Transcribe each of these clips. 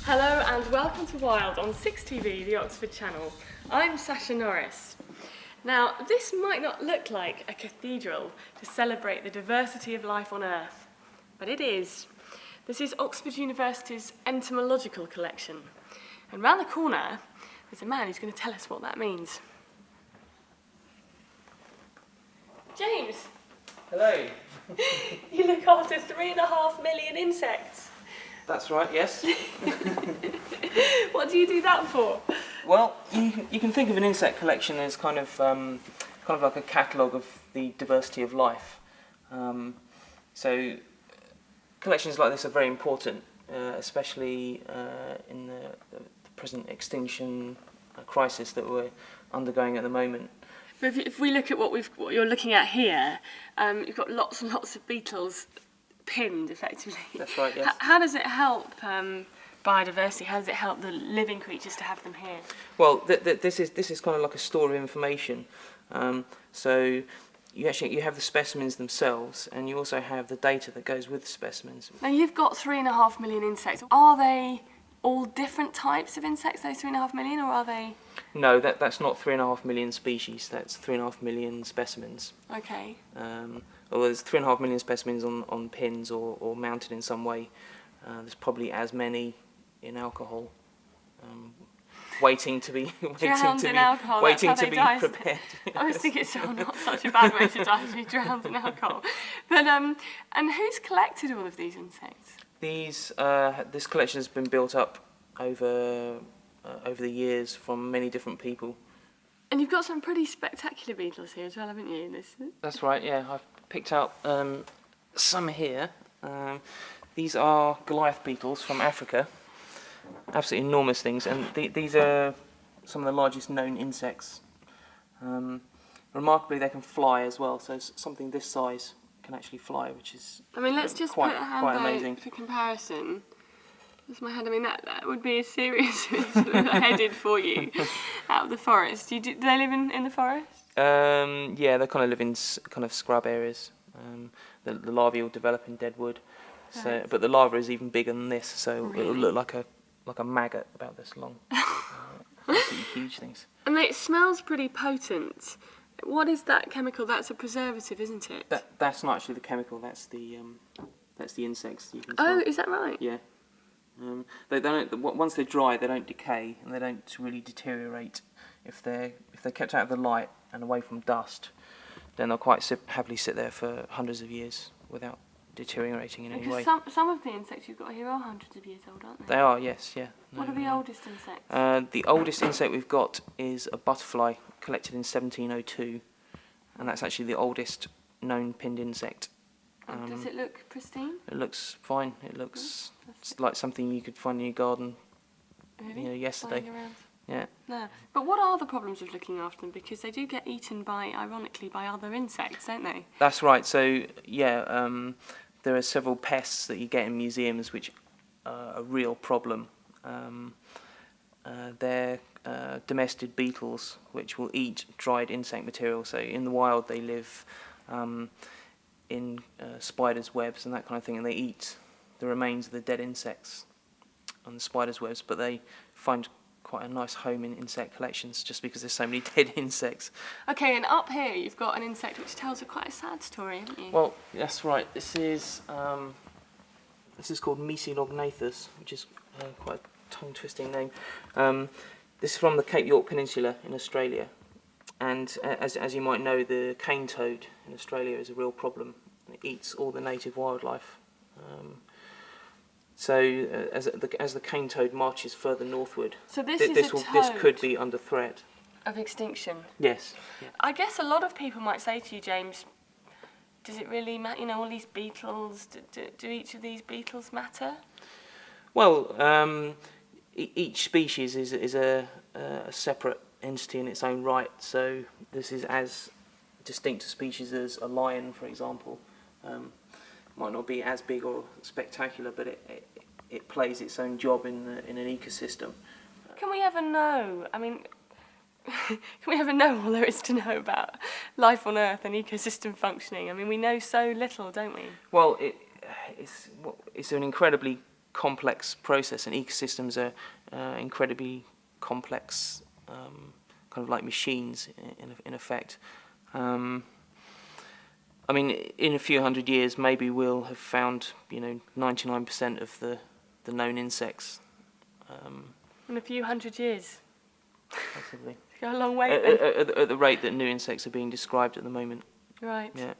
Hello and welcome to Wild on 6TV, the Oxford Channel. I'm Sasha Norris. Now, this might not look like a cathedral to celebrate the diversity of life on Earth, but it is. This is Oxford University's entomological collection. And round the corner, there's a man who's going to tell us what that means. James! Hello. You look after 3.5 million insects. That's right, yes. What do you do that for? Well, you can think of an insect collection as kind of like a catalogue of the diversity of life. So collections like this are very important, especially in the present extinction crisis that we're undergoing at the moment. But if we look at what you're looking at here, you've got lots and lots of beetles pinned, effectively. That's right, yes. How does it help biodiversity? How does it help the living creatures to have them here? Well, this is kind of like a store of information. So you have the specimens themselves, and you also have the data that goes with the specimens. Now you've got 3.5 million insects. Are they all different types of insects, those 3.5 million, or are they? No, that's not 3.5 million species. That's 3.5 million specimens. Okay. Although there's 3.5 million specimens on pins or mounted in some way, there's probably as many in alcohol, waiting to be prepared. I always think it's not such a bad way to die, to be drowned in alcohol. But and who's collected all of these insects? This collection has been built up over the years from many different people. And you've got some pretty spectacular beetles here as well, haven't you? That's right, yeah. I've picked out some here. These are Goliath beetles from Africa. Absolutely enormous things, and these are some of the largest known insects. Remarkably, they can fly as well, so something this size can actually fly, which is let's just quite put a hand amazing. out for comparison. That's my hand. That would be a serious sort of headed for you out of the forest. Do they live in the forest? Yeah, they kind of live in kind of scrub areas. The larvae will develop in dead wood. So, Right. but the larva is even bigger than this, so Really? it'll look like a maggot about this long. Absolutely huge things. And it smells pretty potent. What is that chemical? That's a preservative, isn't it? That's not actually the chemical. That's the insects. You can Oh, smell. is that right? Yeah. They don't. Once they're dry, they don't decay and they don't really deteriorate. If they're kept out of the light and away from dust, then they'll quite happily sit there for hundreds of years without deteriorating in any way. Because some of the insects you've got here are hundreds of years old, aren't they? They are, yes, yeah. What are the oldest insects? The oldest insect we've got is a butterfly collected in 1702, and that's actually the oldest known pinned insect. Does it look pristine? It looks fine. It looks like something you could find in your garden, Really? yesterday. Flying around? Yeah. No. But what are the problems with looking after them? Because they do get eaten ironically, by other insects, don't they? That's right. So yeah, there are several pests that you get in museums which are a real problem. They're domestic beetles which will eat dried insect material. So in the wild they live in spiders' webs and that kind of thing, and they eat the remains of the dead insects on the spiders' webs, but they find quite a nice home in insect collections just because there's so many dead insects. Okay, and up here you've got an insect which tells quite a sad story, haven't you? Well, that's right. This is called Mesolognathus, which is quite a tongue-twisting name. This is from the Cape York Peninsula in Australia, and as you might know, the cane toad in Australia is a real problem. It eats all the native wildlife. So as the cane toad marches further northward, so this could be under threat of extinction. Yes. Yeah. I guess a lot of people might say to you, James, does it really matter? All these beetles. Do each of these beetles matter? Well, each species is a separate entity in its own right. So this is as distinct a species as a lion, for example. Might not be as big or spectacular, but it plays its own job in an ecosystem. Can we ever know? Can we ever know all there is to know about life on Earth and ecosystem functioning? We know so little, don't we? Well, it's an incredibly complex process, and ecosystems are incredibly complex, kind of like machines in effect. I mean, in a few hundred years, maybe we'll have found 99% of the known insects. In a few hundred years. Possibly. Go a long way then. At the rate that new insects are being described at the moment. Right. Yeah.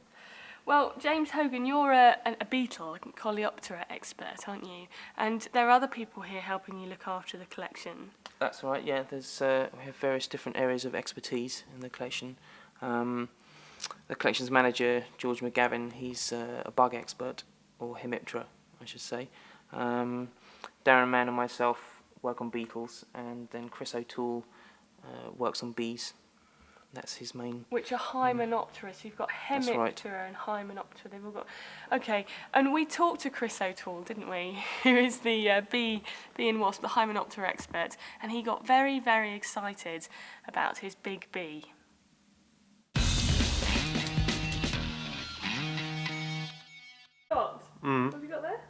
Well, James Hogan, you're a beetle, a coleoptera expert, aren't you? And there are other people here helping you look after the collection. That's right. Yeah. There's we have various different areas of expertise in the collection. The collections manager, George McGavin, he's a bug expert, or Hemiptera, I should say. Darren Mann and myself work on beetles, and then Chris O'Toole works on bees. That's his main. Which are Hymenoptera. So you've got Hemiptera right. and Hymenoptera. They've all got. Okay, and we talked to Chris O'Toole, didn't we? Who is the bee and wasp, the Hymenoptera expert, and he got very, very excited about his big bee. Scott, what have you got there?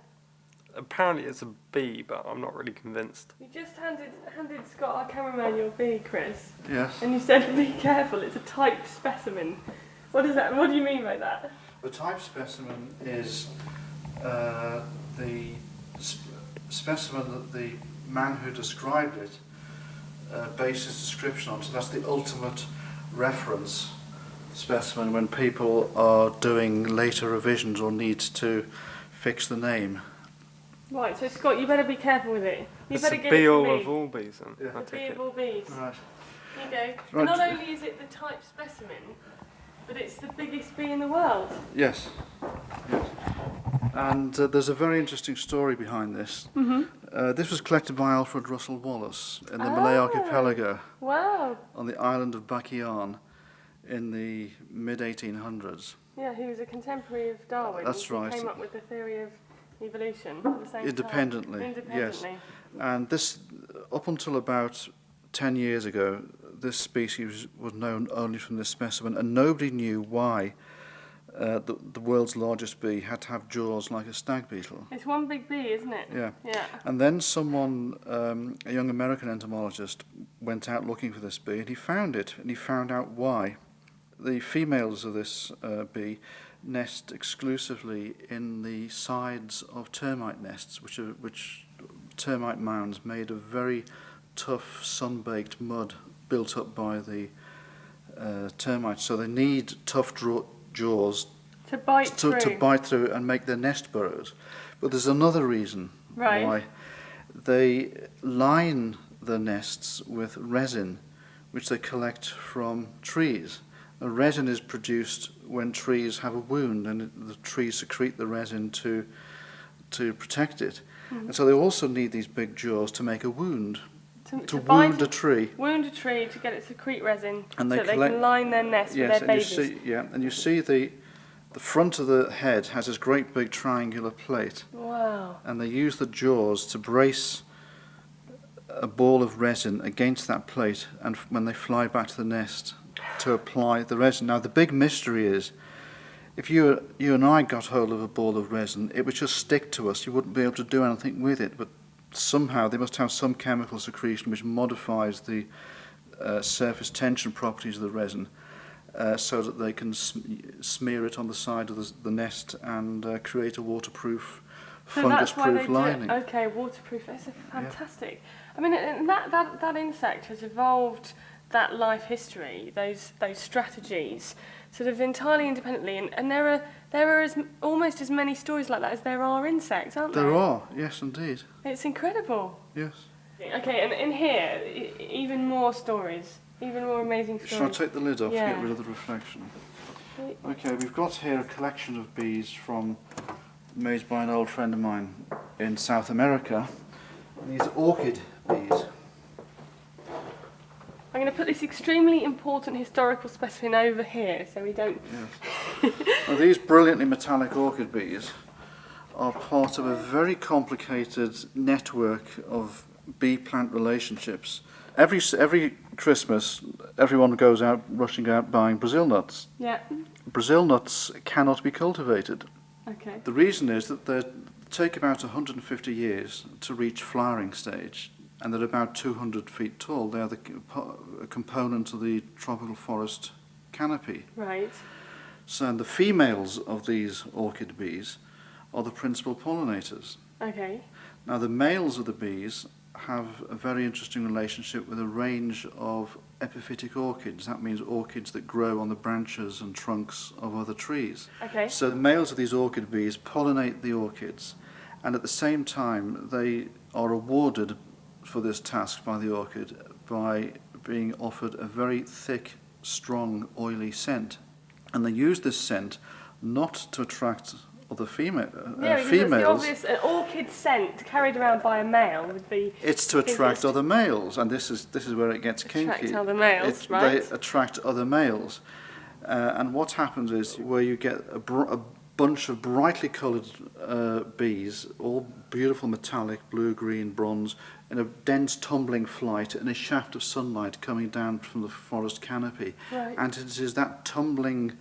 Apparently it's a bee, but I'm not really convinced. You just handed Scott, our cameraman, your bee, Chris. Yes. And you said, be careful, it's a type specimen. What is that? What do you mean by that? The type specimen is the specimen that the man who described it based his description on. So that's the ultimate reference specimen when people are doing later revisions or need to fix the name. Right, so Scott, you better be careful with it. You It's better a get bee it to all me. of all bees then. Yeah. I The take bee it. of all bees. Right. Here you go. Right. Not only is it the type specimen, but it's the biggest bee in the world. Yes. Yes. And there's a very interesting story behind this. This was collected by Alfred Russel Wallace in the Malay Archipelago Wow. on the island of Bakian in the mid-1800s. Yeah, he was a contemporary of Darwin. That's He right. came up with the theory of evolution at the same Independently, time. Independently. yes. And this, up until about 10 years ago, this species was known only from this specimen, and nobody knew why the world's largest bee had to have jaws like a stag beetle. It's one big bee, isn't it? Yeah. Yeah. And then someone, a young American entomologist, went out looking for this bee, and he found it, and he found out why. The females of this bee nest exclusively in the sides of termite nests, which termite mounds made of very tough sun-baked mud built up by the termites. So they need tough jaws To bite through. to bite through and make their nest burrows. But there's another reason Right. why. They line the nests with resin, which they collect from trees. The resin is produced when trees have a wound, and the trees secrete the resin to protect it. And so they also need these big jaws to make a wound, to bite wound a tree. Wound a tree to get it to secrete resin, And so they they collect- can line their nest Yes, with and their you babies. see the front of the head has this great big triangular plate, Wow. and they use the jaws to brace a ball of resin against that plate, and when they fly back to the nest, to apply the resin. Now the big mystery is, if you and I got hold of a ball of resin, it would just stick to us. You wouldn't be able to do anything with it, but somehow they must have some chemical secretion which modifies the surface tension properties of the resin, so that they can smear it on the side of the nest and create a waterproof, So that's why they fungus-proof do lining. it. Okay, waterproof. That's fantastic. I mean, and that insect has evolved that life history, those strategies, sort of entirely independently, and there are almost as many stories like that as there are insects, aren't there? There are, yes, indeed, It's incredible. yes. Okay, and in here, even more stories, even more amazing stories. Shall I take the lid off to Yeah. get rid of the reflection? Okay, we've got here a collection of bees made by an old friend of mine in South America. These are orchid bees. I'm going to put this extremely important historical specimen over here, so we don't. Yes. Now, these brilliantly metallic orchid bees are part of a very complicated network of bee-plant relationships. Every Christmas, everyone goes out rushing out buying Brazil nuts. Yeah. Brazil nuts cannot be cultivated. Okay. The reason is that take about 150 years to reach flowering stage, and they're about 200 feet tall. They are a component of the tropical forest canopy. Right. So and the females of these orchid bees are the principal pollinators. Okay. Now the males of the bees have a very interesting relationship with a range of epiphytic orchids. That means orchids that grow on the branches and trunks of other trees. Okay. So the males of these orchid bees pollinate the orchids, and at the same time they are rewarded for this task by the orchid by being offered a very thick, strong, oily scent. And they use this scent not to attract other Yeah, because females. it's the obvious orchid scent carried around by a male would be. It's to attract other males, and this is where it gets kinky. Attract other males, right? They attract other males, and what happens is where you get a bunch of brightly coloured bees, all beautiful metallic, blue, green, bronze, in a dense tumbling flight in a shaft of sunlight coming down from the forest canopy. Right. And it is that tumbling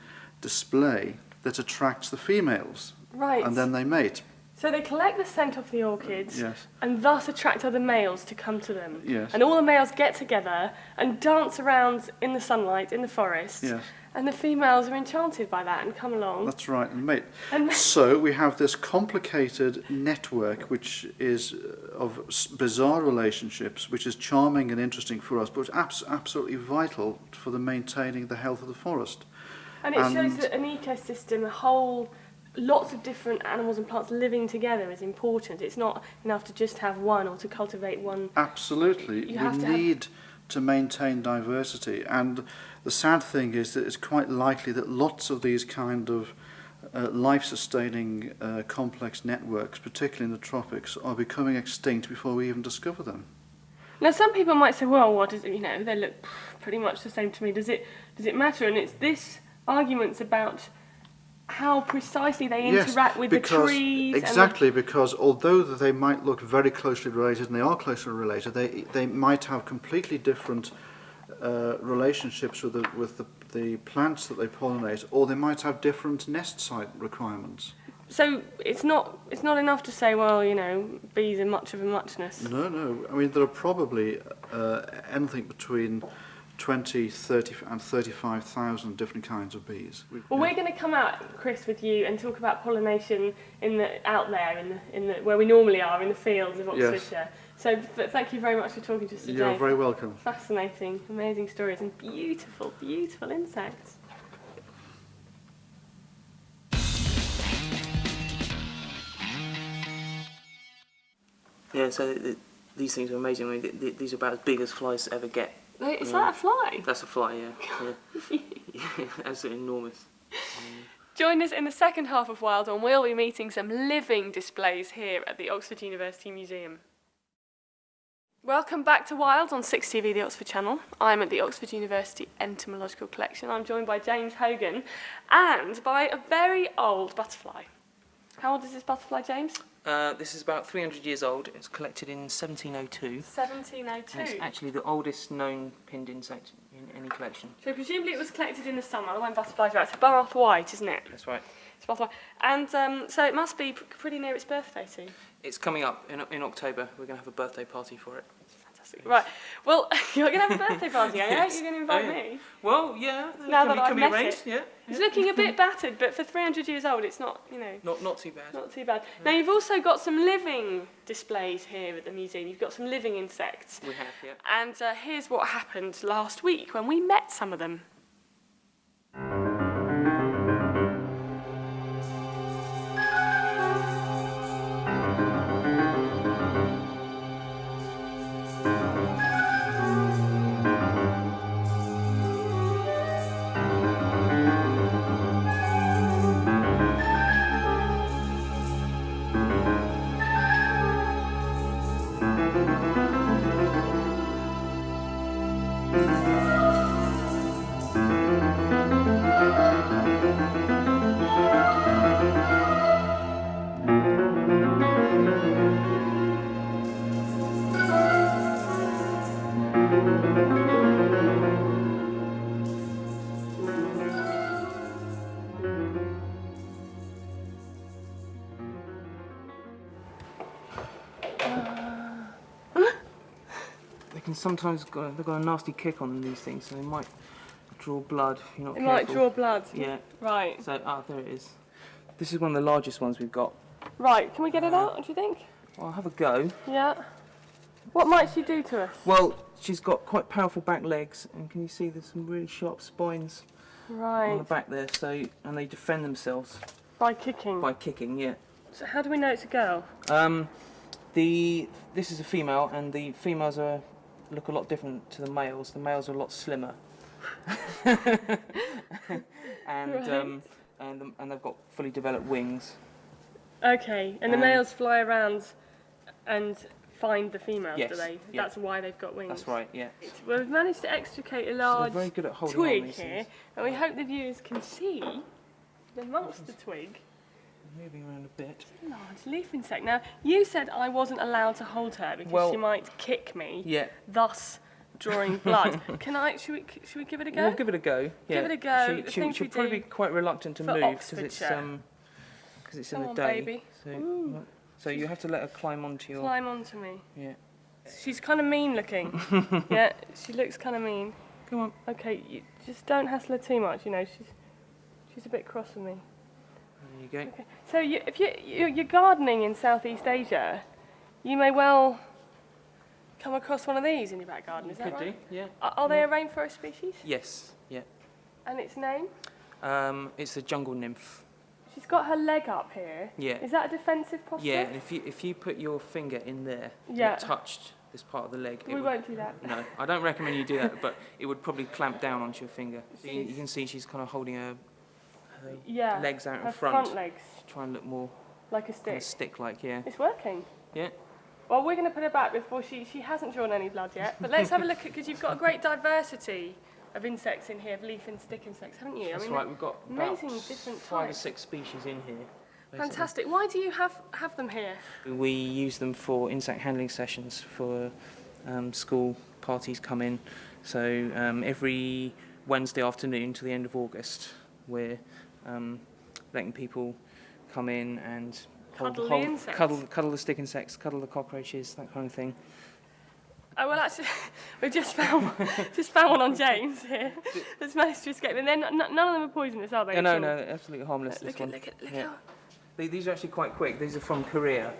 display that attracts the females. Right. And then they mate. So they collect the scent of the orchids Yes. and thus attract other males to come to them. Yes. And all the males get together and dance around in the sunlight, in the forest. Yes. And the females are enchanted by that and come along. That's right, and mate. And- So we have this complicated network which is of bizarre relationships, which is charming and interesting for us, but absolutely vital for the maintaining the health of the forest. And it shows that an ecosystem, a whole, lots of different animals and plants living together is important. It's not enough to just have one or to cultivate one. Absolutely. You have We to have- need to maintain diversity, and the sad thing is that it's quite likely that lots of these kind of life-sustaining complex networks, particularly in the tropics, are becoming extinct before we even discover them. Now, some people might say, well, what does it, they look pretty much the same to me. Does it matter? And it's this arguments about how precisely they interact with the trees. Exactly, because although they might look very closely related, and they are closely related, they might have completely different relationships with the plants that they pollinate, or they might have different nest site requirements. So it's not enough to say, well, bees are much of a muchness. No. I mean, there are probably anything between 20, 30 and 35,000 different kinds of bees. Well, we're going to come out, Chris, with you and talk about pollination out there in the where we normally are in the fields of Oxfordshire. So thank you very much for talking to us today. You're very welcome. Fascinating, amazing stories and beautiful, beautiful insects. Yeah, so these things are amazing. I mean, these are about as big as flies ever get. Is that a fly? That's a fly, yeah. Yeah, absolutely enormous. Join us in the second half of Wild On. We'll be meeting some living displays here at the Oxford University Museum. Welcome back to Wild on 6TV, the Oxford Channel. I'm at the Oxford University Entomological Collection. I'm joined by James Hogan and by a very old butterfly. How old is this butterfly, James? This is about 300 years old. It was collected in 1702. 1702. And it's actually the oldest known pinned insect in any collection. So presumably it was collected in the summer when butterflies are out. It's Bath White, isn't it? That's right. It's Bath White. And so it must be pretty near its birthday too. It's coming up in October. We're going to have a birthday party for it. Fantastic. Right. Well, you're going to have a birthday party, are you? Yes. You're going to invite Oh, yeah. me? Well, yeah. Now that I've can be met arranged. it. Yeah. It's looking a bit battered, but for 300 years old, it's not, Not too bad. not too bad. Now, you've also got some living displays here at the museum. You've got some living insects. We have, yeah. And here's what happened last week when we met some of them. can sometimes they've got a nasty kick on them, these things, so they might draw blood if you're not It careful. might draw blood. Yeah. Right. So there it is. This is one of the largest ones we've got. Right. Can we get it out? Do you think? I'll have a go. Yeah. What might she do to us? Well, she's got quite powerful back legs, and can you see there's some really sharp spines on the Right. back there? So, and they defend themselves By kicking. by kicking. Yeah. So how do we know it's a girl? This is a female, and the females look a lot different to the males. The males are a lot slimmer, and Right. and they've got fully developed wings. Okay. And the males fly around and find the females, Yes, do they? yeah. That's why they've got wings. That's right. Yeah. Well, we've managed to extricate a So large they're very good at holding on twig these here, things. and we hope the viewers can see amongst the twig Moving around a bit. a large leaf insect. Now, you said I wasn't allowed to hold her because Well, she might kick me, Yeah. thus drawing blood. Should we give it a go? We'll give it a go. Yeah. Give it a go. The She'll things we probably do be quite reluctant to for move because it's Oxfordshire. in Come the on, day. baby. So you have to let her climb onto your. Climb onto me. Yeah. She's kind of mean looking. Yeah, she looks kind of mean. Come on. Okay, you just don't hassle her too much. You know, she's a bit cross with me. There you go. Okay. So if you're gardening in Southeast Asia, you may well come across one of these in your back garden. Is that Could right? do. Yeah. Are they a rainforest species? Yes. Yeah. And its name? It's a jungle nymph. She's got her leg up here. Yeah. Is that a defensive posture? Yeah. And if you put your finger in there, and Yeah. it touched this part of the leg. We won't do that. No, I don't recommend you do that, but it would probably clamp down onto your finger. So you can see she's kind of holding her Yeah. legs out her in front. legs, to try and look more like a kind stick. of stick-like. Yeah. It's working. Yeah. Well, we're going to put her back before she hasn't drawn any blood yet. But let's have a look at, because you've got a great diversity of insects in here, of leaf and stick insects, haven't you? That's right. We've got amazing about different 5 or types. 6 species in here. basically. Fantastic. Why do you have them here? We use them for insect handling sessions for school parties come in. So every Wednesday afternoon to the end of August, we're letting people come in and Cuddle the insects? cuddle the stick insects, cuddle the cockroaches, that kind of thing. Oh, well, actually, we've just found one on James here that's managed to escape. And none of them are poisonous, are they? Yeah, at no, all? no, absolutely harmless. Look this one. at Yeah. how... These are actually quite quick. These are from Korea,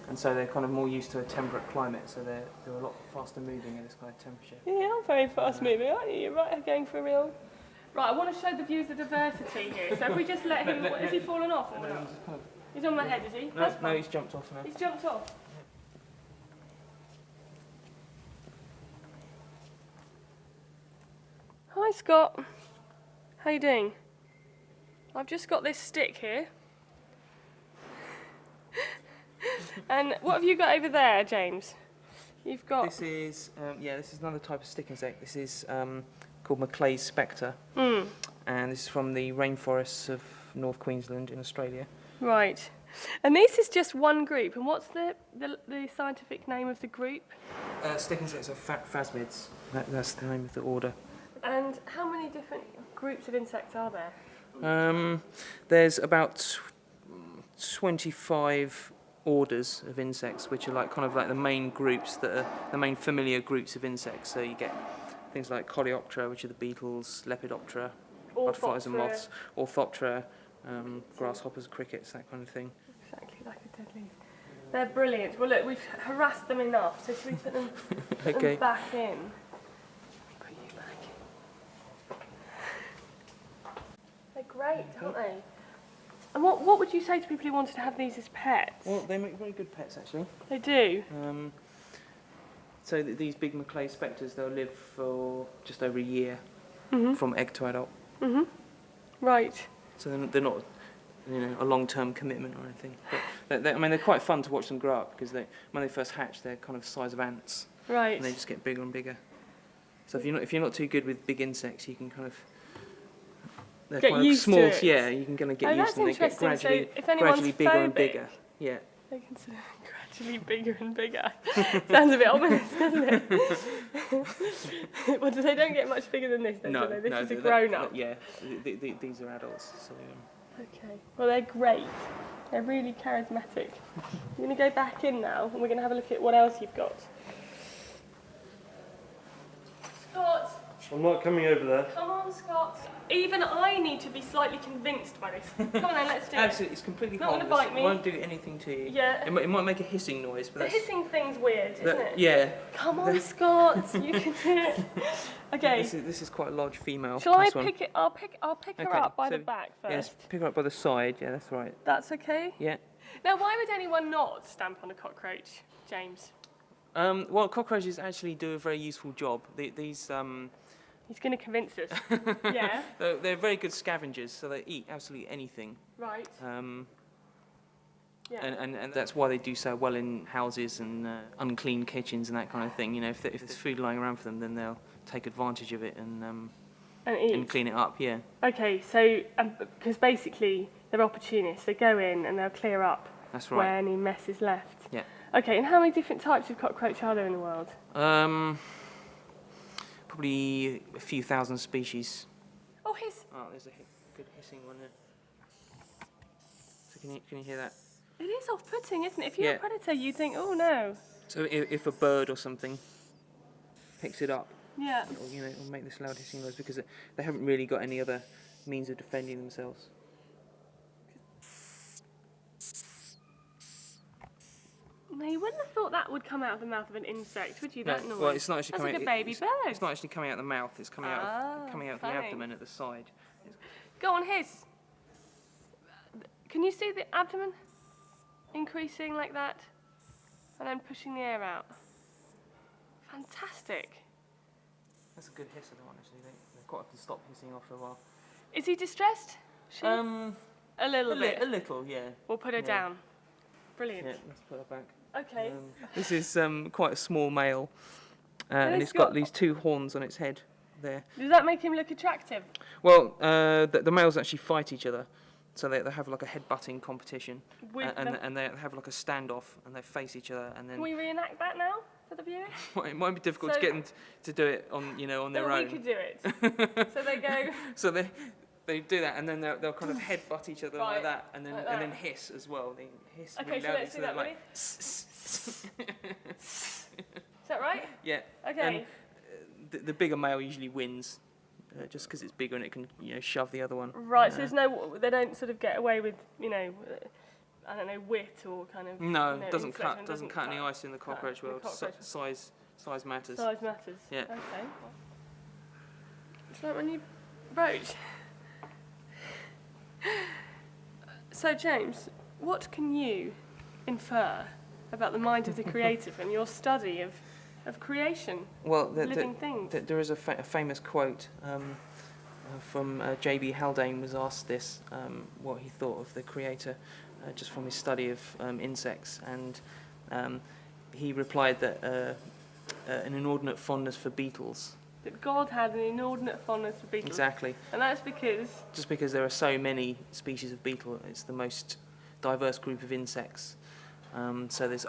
and so they're kind of more used to a temperate climate, so they're a lot faster moving in this kind of temperature. Yeah, I'm very fast moving, aren't you? You're right, going for real. Right, I want to show the viewers the diversity here. So if we just let him... Has he fallen off or not? He's on my head, is he? No, That's no, fine. he's jumped off now. He's jumped off. Hi, Scott. How you doing? I've just got this stick here. And what have you got over there, James? You've got... This is another type of stick insect. This is called Maclay's spectre, and this is from the rainforests of North Queensland in Australia. Right. And this is just one group. And what's the scientific name of the group? Stick insects are phasmids. That's the name of the order. And how many different groups of insects are there? There's about 25 orders of insects, which are like kind of like the main groups that are the main familiar groups of insects. So you get things like Coleoptera, which are the beetles, Lepidoptera, butterflies and moths, Orthoptera, grasshoppers, crickets, that kind of thing. Exactly like a dead leaf. They're brilliant. Well, look, we've harassed them enough, so should we put them, Okay. them back in? Put you back in. They're great, aren't they? And what would you say to people who wanted to have these as pets? Well, they make very good pets, actually. They do. So these big Maclay spectres, they'll live for just over a year from egg to adult. Right. So they're not, a long-term commitment or anything. But they're quite fun to watch them grow up because when they first hatch, they're kind of the size of ants, Right. and they just get bigger and bigger. So if you're not too good with big insects, you can kind of they're Get kind used of to small. it. Yeah, you can kind of get used to them. They get that's interesting. So if anyone's gradually bigger and phobic- bigger. Yeah. They can sort of gradually bigger and bigger. Sounds a bit ominous, doesn't it? Well, they don't get much bigger than this, then, do they? This is a grown-up. Yeah, these are adults. So, Okay. Well, they're great. They're really charismatic. We're going to go back in now, and we're going to have a look at what else you've got. I'm not coming over there. Come on, Scott. Even I need to be slightly convinced by this. Come on then, let's do it. Absolutely, it's completely Not gonna harmless. bite me. It won't do anything to you. Yeah. It might make a hissing noise, but The that's... hissing thing's weird, isn't it? Yeah. Come on, Scott. You can do it. Okay. This is quite a large female. Shall I this one. pick it? I'll pick her Okay, up by so- the back Yes, first. pick her up by the side. Yeah, that's right. That's okay. Yeah. Now, why would anyone not stamp on a cockroach, James? Well, cockroaches actually do a very useful job. These He's going to convince us. Yeah. they're very good scavengers, so they eat absolutely anything. Right. Yeah. And that's why they do so well in houses and unclean kitchens and that kind of thing. You know, if there's food lying around for them, then they'll take advantage of it and eat. clean it up. Yeah. Okay, so because basically they're opportunists, they go in and they'll clear up That's where right. any mess is left. Yeah. Okay, and how many different types of cockroach are there in the world? Probably a few thousand species. Oh, his. Oh, there's a good hissing one there. So can you hear that? It is off-putting, isn't it? If you're Yeah. a predator, you think, oh no. So if a bird or something picks it up, Yeah. it'll make this loud hissing noise because they haven't really got any other means of defending themselves. No, you wouldn't have thought that would come out of the mouth of an insect, would you? That noise. Well, it's not actually That's coming. like a baby bird. It's not actually coming out the mouth. It's coming coming out of the funny. abdomen at the side. Go on, hiss. Can you see the abdomen increasing like that, and then pushing the air out? Fantastic. That's a good hiss of the one actually. They quite often stop hissing after a while. Is he distressed? She? A little bit. A little, yeah. We'll put her Yeah. down. Brilliant. Yeah, let's put her back. Okay. This is quite a small male, and it's it's got got- these two horns on its head there. Does that make him look attractive? Well, the males actually fight each other, so they have like a head-butting competition, With and them? they have like a standoff, and they face each other, and then Can we reenact that now for the viewers? it might be difficult So- to get them to do it on on their No, own. we could do it. So they go. So they do that, and then they'll kind of headbutt each other Right, like that, and then like and then that. hiss as well. They hiss Okay, really so loudly, let's do they're that. like, Is that right? yeah. Okay. The bigger male usually wins, just because it's bigger and it can shove the other one. Right. So there's no. They don't sort of get away with I don't know, wit or kind of. No, you know, it doesn't intellect and cut any ice in the cockroach in the world. cockroach. Size matters. Size matters. Yeah. Okay. It's like when you roach. So James, what can you infer about the mind of the creator from your study of creation, Well, living things? there is a famous quote from J.B. Haldane was asked this, what he thought of the creator, just from his study of insects, and he replied that an inordinate fondness for beetles. That God had an inordinate fondness for beetles. Exactly. And that's because Just because there are so many species of beetle, it's the most diverse group of insects. So there's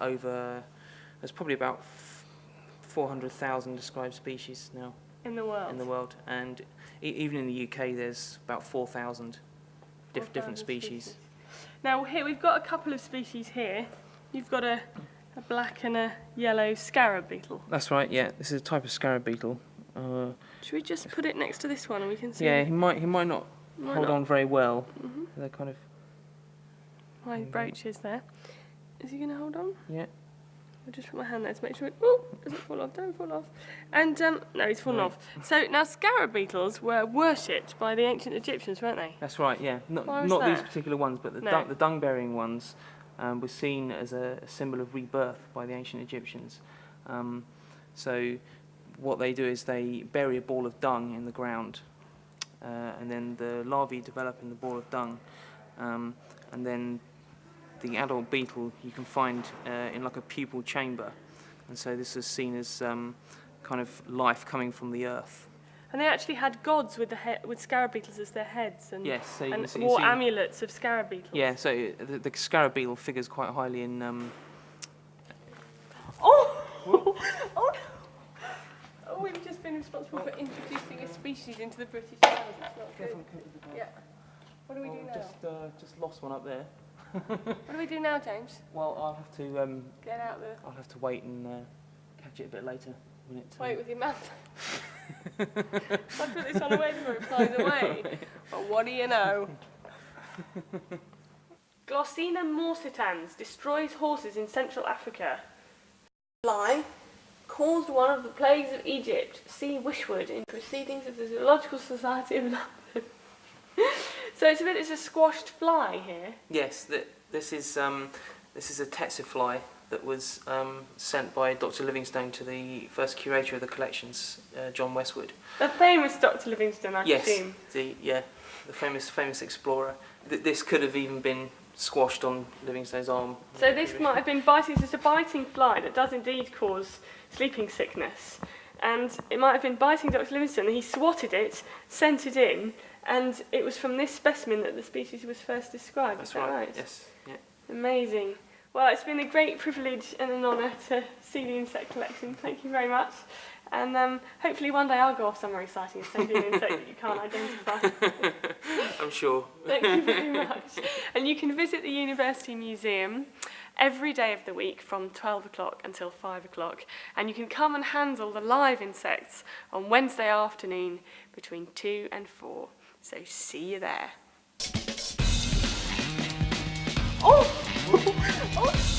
probably about 400,000 described species now in the world. and even in the UK there's about 4,000 different 4,000 species. Now here we've got a couple of species here. You've got a black and a yellow scarab beetle. That's right. Yeah, this is a type of scarab beetle. Should we just put it next to this one and we can see? Yeah, he might not Might hold not. on very well. Mhm. They're kind of My brooch is there. Is he going to hold on? yeah. I'll just put my hand there to make sure it doesn't fall off. Don't fall off. And no, he's fallen Right. off. So now scarab beetles were worshipped by the ancient Egyptians, weren't they? That's right. Yeah, Why was not these that? particular ones, but No. the dung-bearing ones were seen as a symbol of rebirth by the ancient Egyptians. So what they do is they bury a ball of dung in the ground, and then the larvae develop in the ball of dung, and then the adult beetle you can find in like a pupal chamber, and so this is seen as kind of life coming from the earth. And they actually had gods with with scarab beetles as their heads, and Yes, so you and can see, wore amulets of scarab beetles. yeah, so the scarab beetle figures quite highly in Oh! Oh no! Oh, we've just been responsible for introducing a species into the British Isles. It's not good. Yeah. What do we do now? Just lost one up there. What do we do now, James? Well, I'll have to Get out the. wait and catch it a bit later when it Wait with your mouth. I put this on a way before it flies away. But what do you know? Glossina morsitans destroys horses in Central Africa. Fly caused one of the plagues of Egypt. See Wishwood in Proceedings of the Zoological Society of London. So it's a squashed fly here. Yes, this is a tsetse fly that was sent by Dr. Livingstone to the first curator of the collections, John Westwood. The famous Dr. Livingstone, I Yes, presume. the famous explorer. This could have even been squashed on Livingstone's arm. So this might have been biting. It's a biting fly that does indeed cause sleeping sickness, and it might have been biting Dr. Livingstone. And he swatted it, sent it in, and it was from this specimen that the species was first described. That's Is that right? Yes. Yeah. Amazing. Well, it's been a great privilege and an honour to see the insect collection. Thank you very much. And hopefully one day I'll go off somewhere exciting and send you an insect that you can't identify. I'm sure. Thank you very much. And you can visit the University Museum every day of the week from 12 o'clock until 5 o'clock. And you can come and handle the live insects on Wednesday afternoon between 2 and 4. So see you there. Oh! Oh!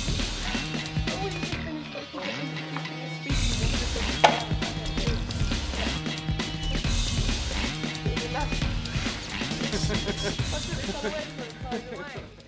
I put this on a website, by the way.